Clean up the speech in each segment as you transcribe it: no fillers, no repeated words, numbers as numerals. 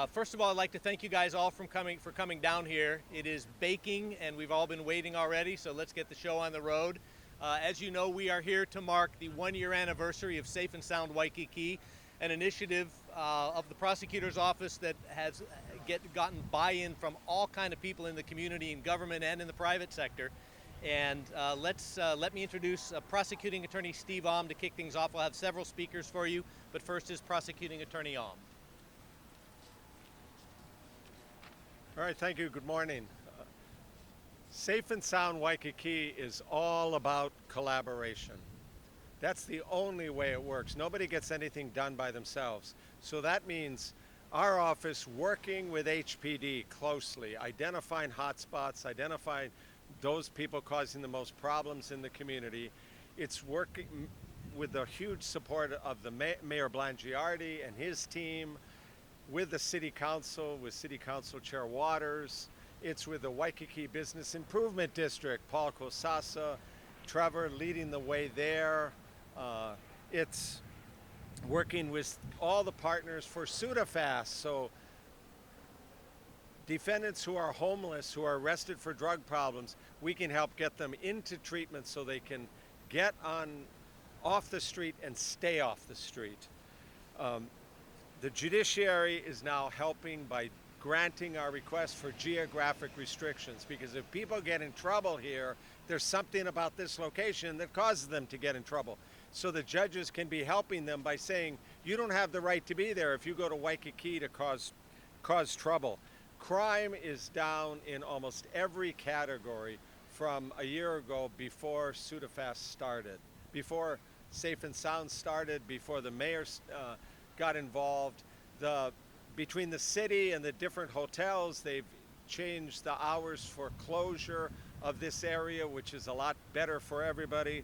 First of all, I'd like to thank you guys all for coming down here. It is baking, and we've all been waiting already, so let's get the show on the road. As you know, we are here to mark the one-year anniversary of Safe and Sound Waikīkī, an initiative of the prosecutor's office that has gotten buy-in from all kind of people in the community, in government, and in the private sector. And let me introduce Prosecuting Attorney Steve Alm to kick things off. We'll have several speakers for you, but first is Prosecuting Attorney Alm. All right, thank you. Good morning. Safe and Sound Waikīkī is all about collaboration. That's the only way it works. Nobody gets anything done by themselves. So that means our office working with HPD closely, identifying hotspots, identifying those people causing the most problems in the community. It's working with the huge support of the Mayor Blangiardi and his team, with the City Council, with City Council Chair Waters. It's with the Waikīkī Business Improvement District, Paul Kosasa, Trevor leading the way there. It's working with all the partners for SUDAFAST, so defendants who are homeless, who are arrested for drug problems, we can help get them into treatment so they can get off the street and stay off the street. The judiciary is now helping by granting our request for geographic restrictions, because if people get in trouble here, there's something about this location that causes them to get in trouble. So the judges can be helping them by saying, you don't have the right to be there if you go to Waikīkī to cause trouble. Crime is down in almost every category from a year ago, before SUDAFAST started, before Safe and Sound started, before the mayor got involved. Between the city and the different hotels, they've changed the hours for closure of this area, which is a lot better for everybody.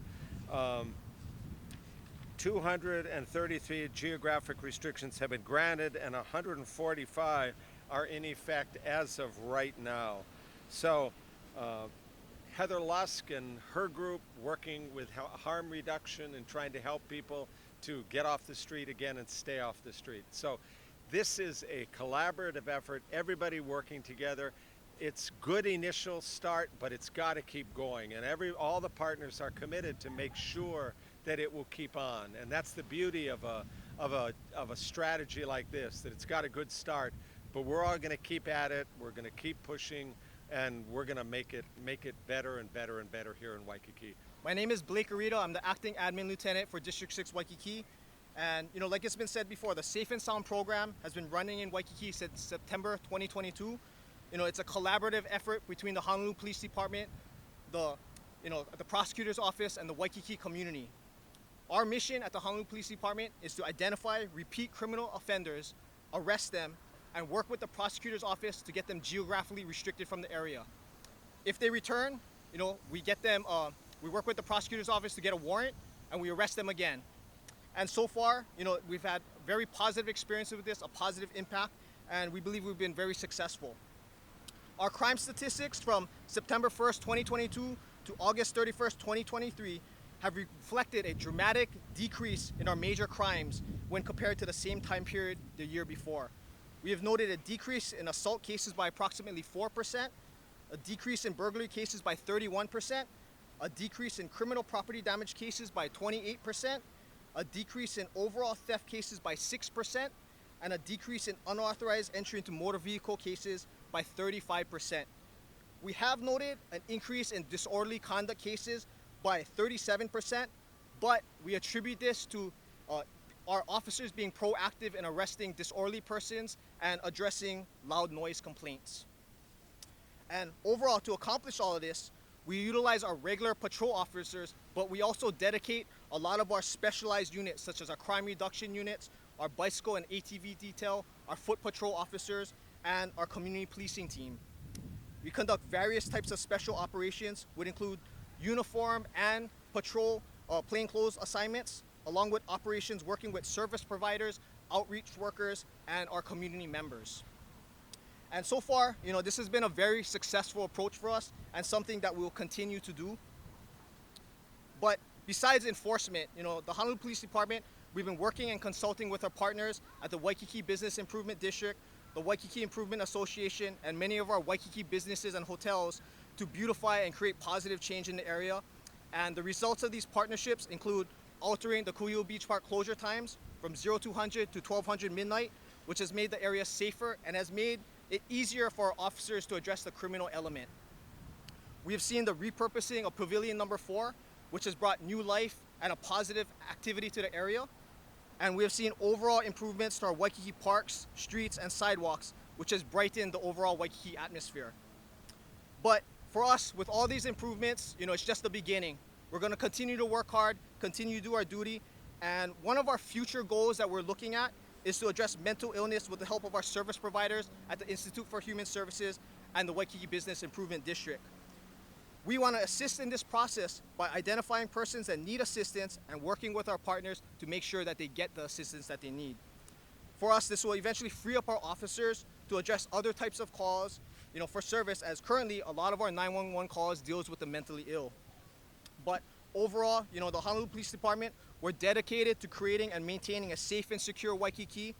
233 geographic restrictions have been granted, and 145 are in effect as of right now. So Heather Lusk and her group, working with harm reduction and trying to help people to get off the street again and stay off the street. So this is a collaborative effort, everybody working together. It's good initial start, but it's got to keep going, and all the partners are committed to make sure that it will keep on. And that's the beauty of a strategy like this, that it's got a good start, but we're all going to keep at it, we're going to keep pushing, and we're going to make it better and better and better here in Waikīkī. My name is Blake Arito. I'm the Acting Admin Lieutenant for District 6 Waikīkī. And like it's been said before, the Safe and Sound program has been running in Waikīkī since September 2022. It's a collaborative effort between the Honolulu Police Department, the prosecutor's office, and the Waikīkī community. Our mission at the Honolulu Police Department is to identify repeat criminal offenders, arrest them, and work with the prosecutor's office to get them geographically restricted from the area. If they return, we get them. We work with the prosecutor's office to get a warrant, and we arrest them again. And so far, we've had very positive experiences with this, a positive impact, and we believe we've been very successful. Our crime statistics from September 1st, 2022 to August 31st, 2023 have reflected a dramatic decrease in our major crimes when compared to the same time period the year before. We have noted a decrease in assault cases by approximately 4%, a decrease in burglary cases by 31%, a decrease in criminal property damage cases by 28%, a decrease in overall theft cases by 6%, and a decrease in unauthorized entry into motor vehicle cases by 35%. We have noted an increase in disorderly conduct cases by 37%, but we attribute this to our officers being proactive in arresting disorderly persons and addressing loud noise complaints. And overall, to accomplish all of this, we utilize our regular patrol officers, but we also dedicate a lot of our specialized units, such as our crime reduction units, our bicycle and ATV detail, our foot patrol officers, and our community policing team. We conduct various types of special operations, would include uniform and patrol plainclothes assignments, along with operations working with service providers, outreach workers, and our community members. And so far, this has been a very successful approach for us and something that we will continue to do. But besides enforcement, the Honolulu Police Department, we've been working and consulting with our partners at the Waikīkī Business Improvement District, the Waikiki Improvement Association, and many of our Waikiki businesses and hotels to beautify and create positive change in the area. And the results of these partnerships include altering the Kuiu Beach Park closure times from 0200 to 1200 midnight, which has made the area safer and has made it easier for our officers to address the criminal element. We have seen the repurposing of Pavilion number 4, which has brought new life and a positive activity to the area. And we have seen overall improvements to our Waikiki parks, streets, and sidewalks, which has brightened the overall Waikiki atmosphere. But for us, with all these improvements, it's just the beginning. We're going to continue to work hard, continue to do our duty, and one of our future goals that we're looking at is to address mental illness with the help of our service providers at the Institute for Human Services and the Waikiki Business Improvement District. We want to assist in this process by identifying persons that need assistance and working with our partners to make sure that they get the assistance that they need. For us, this will eventually free up our officers to address other types of calls, for service, as currently a lot of our 911 calls deals with the mentally ill. But overall, the Honolulu Police Department, we're dedicated to creating and maintaining a safe and secure Waikiki,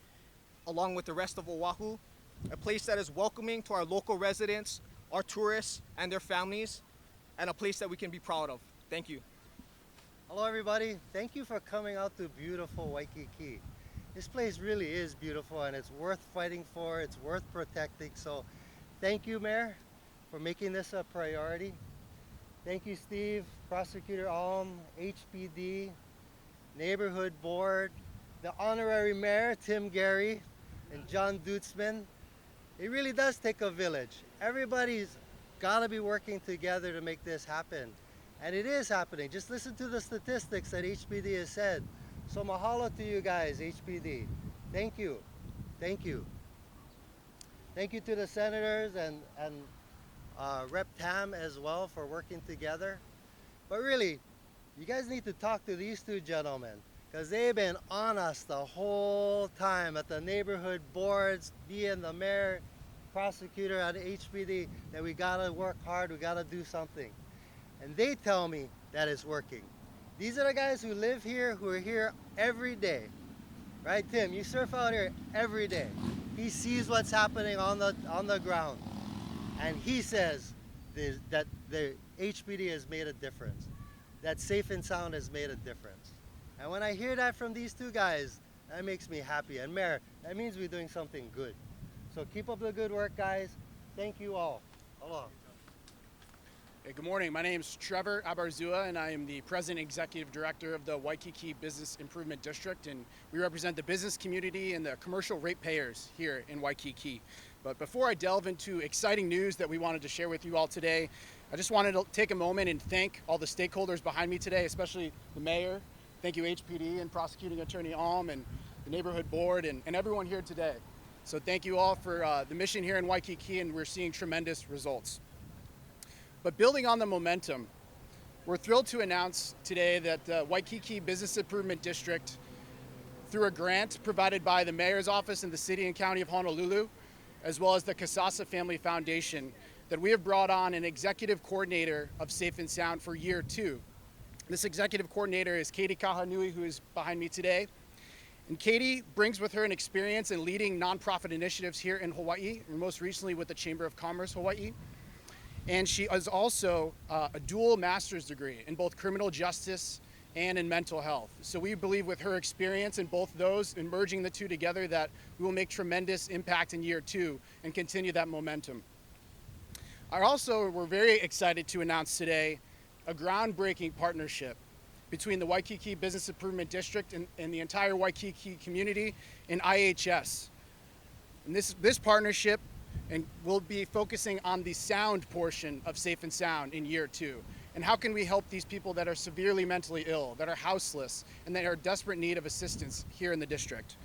along with the rest of Oahu, a place that is welcoming to our local residents, our tourists, and their families, and a place that we can be proud of. Thank you. Hello everybody, thank you for coming out to beautiful Waikiki. This place really is beautiful and it's worth fighting for, it's worth protecting. So thank you, Mayor, for making this a priority. Thank you, Steve, Prosecutor Alm, HPD, Neighborhood Board, the Honorary Mayor, Tim Gary, and John Dutzman. It really does take a village. Everybody's gotta be working together to make this happen. And it is happening. Just listen to the statistics that HPD has said. So mahalo to you guys, HPD. Thank you. Thank you. Thank you to the senators and Rep Tam as well for working together. But really, you guys need to talk to these two gentlemen because they've been on us the whole time at the neighborhood boards, being the mayor, prosecutor at HPD, that we gotta work hard, we gotta do something. And they tell me that it's working. These are the guys who live here, who are here every day. Right, Tim? You surf out here every day. He sees what's happening on the ground. And he says that the HPD has made a difference. That Safe and Sound has made a difference. And when I hear that from these two guys, that makes me happy. And Mayor, that means we're doing something good. So keep up the good work, guys. Thank you all. Aloha. Hey, good morning. My name is Trevor Abarzua, and I am the President and Executive Director of the Waikiki Business Improvement District, and we represent the business community and the commercial ratepayers here in Waikiki. But before I delve into exciting news that we wanted to share with you all today, I just wanted to take a moment and thank all the stakeholders behind me today, especially the Mayor. Thank you, HPD and Prosecuting Attorney Alm and the Neighborhood Board and everyone here today. So thank you all for the mission here in Waikiki, and we're seeing tremendous results. But building on the momentum, we're thrilled to announce today that the Waikiki Business Improvement District, through a grant provided by the Mayor's Office in the City and County of Honolulu, as well as the Kasasa Family Foundation, that we have brought on an executive coordinator of Safe and Sound for year 2. This executive coordinator is Katie Kahanui, who is behind me today. And Katie brings with her an experience in leading nonprofit initiatives here in Hawaii, and most recently with the Chamber of Commerce Hawaii. And she is also a dual master's degree in both criminal justice and in mental health. So we believe with her experience in both those, and merging the two together, that we will make tremendous impact in year 2 and continue that momentum. We're very excited to announce today a groundbreaking partnership between the Waikiki Business Improvement District and the entire Waikiki community and IHS. And this partnership will be focusing on the sound portion of Safe and Sound in year 2. And how can we help these people that are severely mentally ill, that are houseless, and that are in desperate need of assistance here in the district?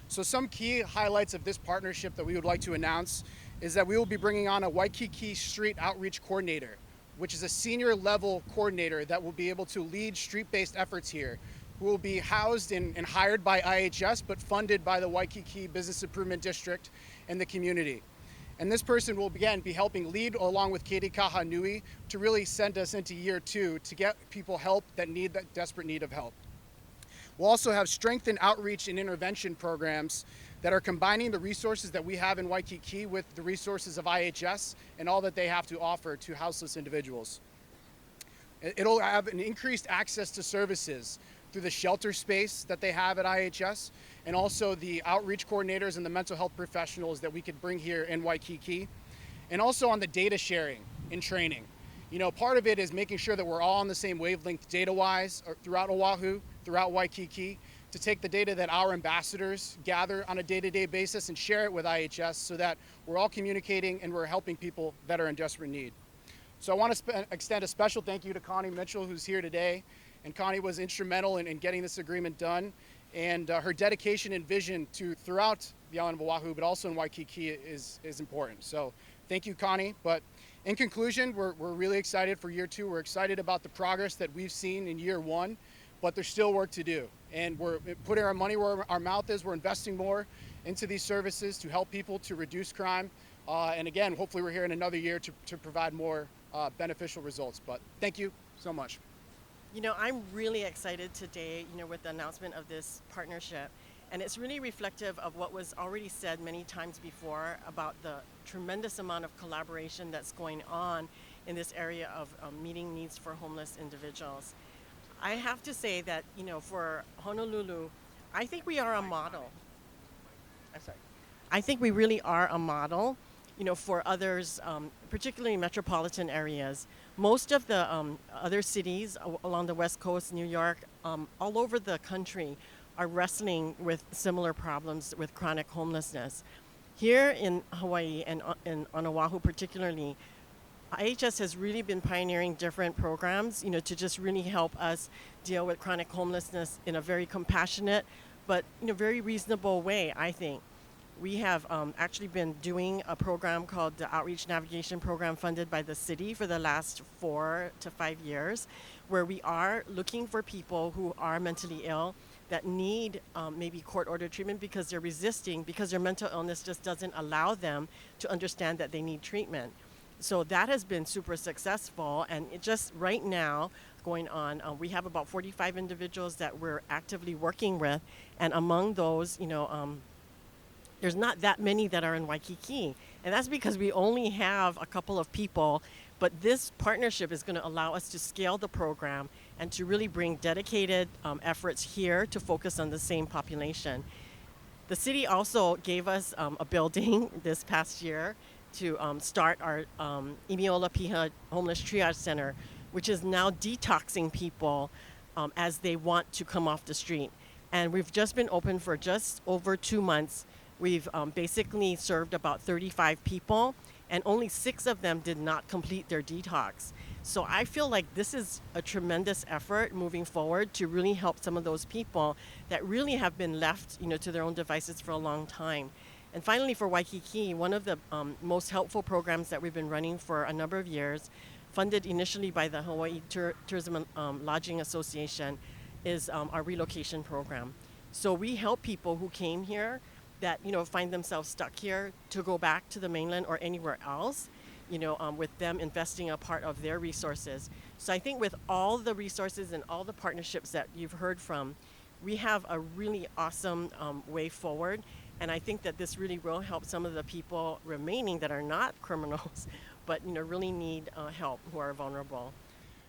So some key highlights of this partnership that we would like to announce is that we will be bringing on a Waikiki Street Outreach Coordinator, which is a senior level coordinator that will be able to lead street-based efforts here, who will be housed and hired by IHS, but funded by the Waikiki Business Improvement District and the community. And this person will, again, be helping lead along with Katie Kahanui to really send us into year 2 to get people help that need that desperate need of help. We'll also have strengthened outreach and intervention programs that are combining the resources that we have in Waikiki with the resources of IHS and all that they have to offer to houseless individuals. It'll have an increased access to services through the shelter space that they have at IHS, and also the outreach coordinators and the mental health professionals that we could bring here in Waikiki, and also on the data sharing and training. You know, part of it is making sure that we're all on the same wavelength data-wise throughout Oahu, throughout Waikiki, to take the data that our ambassadors gather on a day-to-day basis and share it with IHS so that we're all communicating and we're helping people that are in desperate need. So I want to extend a special thank you to Connie Mitchell, who's here today. And Connie was instrumental in getting this agreement done. And her dedication and vision throughout the island of Oahu, but also in Waikiki, is important. So thank you, Connie. But in conclusion, we're really excited for year 2. We're excited about the progress that we've seen in year 1, but there's still work to do. And we're putting our money where our mouth is. We're investing more into these services to help people to reduce crime. And again, hopefully we're here in another year to provide more beneficial results. But thank you so much. You know, I'm really excited today, with the announcement of this partnership. And it's really reflective of what was already said many times before about the tremendous amount of collaboration that's going on in this area of meeting needs for homeless individuals. I have to say that, for Honolulu, I think we are a model. I'm sorry. I think we really are a model, for others, particularly metropolitan areas. Most of the other cities along the West Coast, New York, all over the country are wrestling with similar problems with chronic homelessness. Here in Hawaii and on Oahu particularly, IHS has really been pioneering different programs, to just really help us deal with chronic homelessness in a very compassionate, but very reasonable way, I think. We have actually been doing a program called the Outreach Navigation Program funded by the city for the last 4 to 5 years, where we are looking for people who are mentally ill that need maybe court-ordered treatment because they're resisting, because their mental illness just doesn't allow them to understand that they need treatment. So that has been super successful, and it just right now going on, we have about 45 individuals that we're actively working with, and among those, there's not that many that are in Waikiki, and that's because we only have a couple of people, but this partnership is going to allow us to scale the program and to really bring dedicated efforts here to focus on the same population. The city also gave us a building this past year to start our Imiola Piha Homeless Triage Center, which is now detoxing people as they want to come off the street. And we've just been open for just over 2 months. We've basically served about 35 people, and only 6 of them did not complete their detox. So I feel like this is a tremendous effort moving forward to really help some of those people that really have been left, to their own devices for a long time. And finally, for Waikiki, one of the most helpful programs that we've been running for a number of years, funded initially by the Hawaii Tourism and Lodging Association, is our relocation program. So we help people who came here that find themselves stuck here to go back to the mainland or anywhere else, with them investing a part of their resources. So I think with all the resources and all the partnerships that you've heard from, we have a really awesome way forward. And I think that this really will help some of the people remaining that are not criminals, but really need help, who are vulnerable.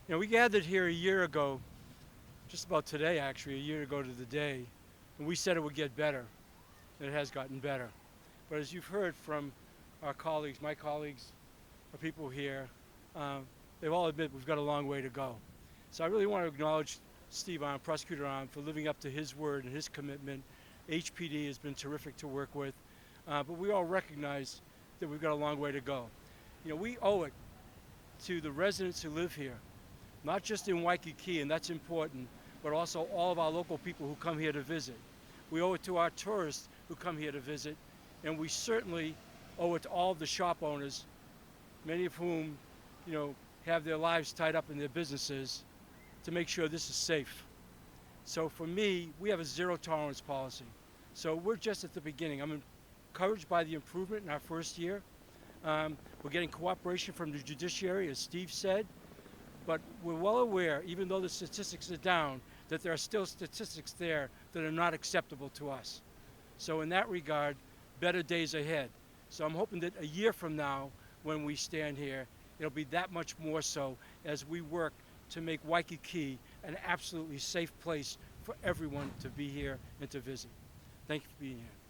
We gathered here a year ago, just about today actually, a year ago to the day, and we said it would get better. And it has gotten better. But as you've heard from our colleagues, my colleagues, our people here, they've all admitted we've got a long way to go. So I really want to acknowledge Steve Alm, Prosecutor Alm, for living up to his word and his commitment. HPD has been terrific to work with, but we all recognize that we've got a long way to go. We owe it to the residents who live here, not just in Waikiki, and that's important, but also all of our local people who come here to visit. We owe it to our tourists who come here to visit, and we certainly owe it to all of the shop owners, many of whom, have their lives tied up in their businesses, to make sure this is safe. So for me, we have a zero tolerance policy. So we're just at the beginning. I'm encouraged by the improvement in our first year. We're getting cooperation from the judiciary, as Steve said, but we're well aware, even though the statistics are down, that there are still statistics there that are not acceptable to us. So in that regard, better days ahead. So I'm hoping that a year from now, when we stand here, it'll be that much more so as we work to make Waikiki an absolutely safe place for everyone to be here and to visit. Thank you for being here.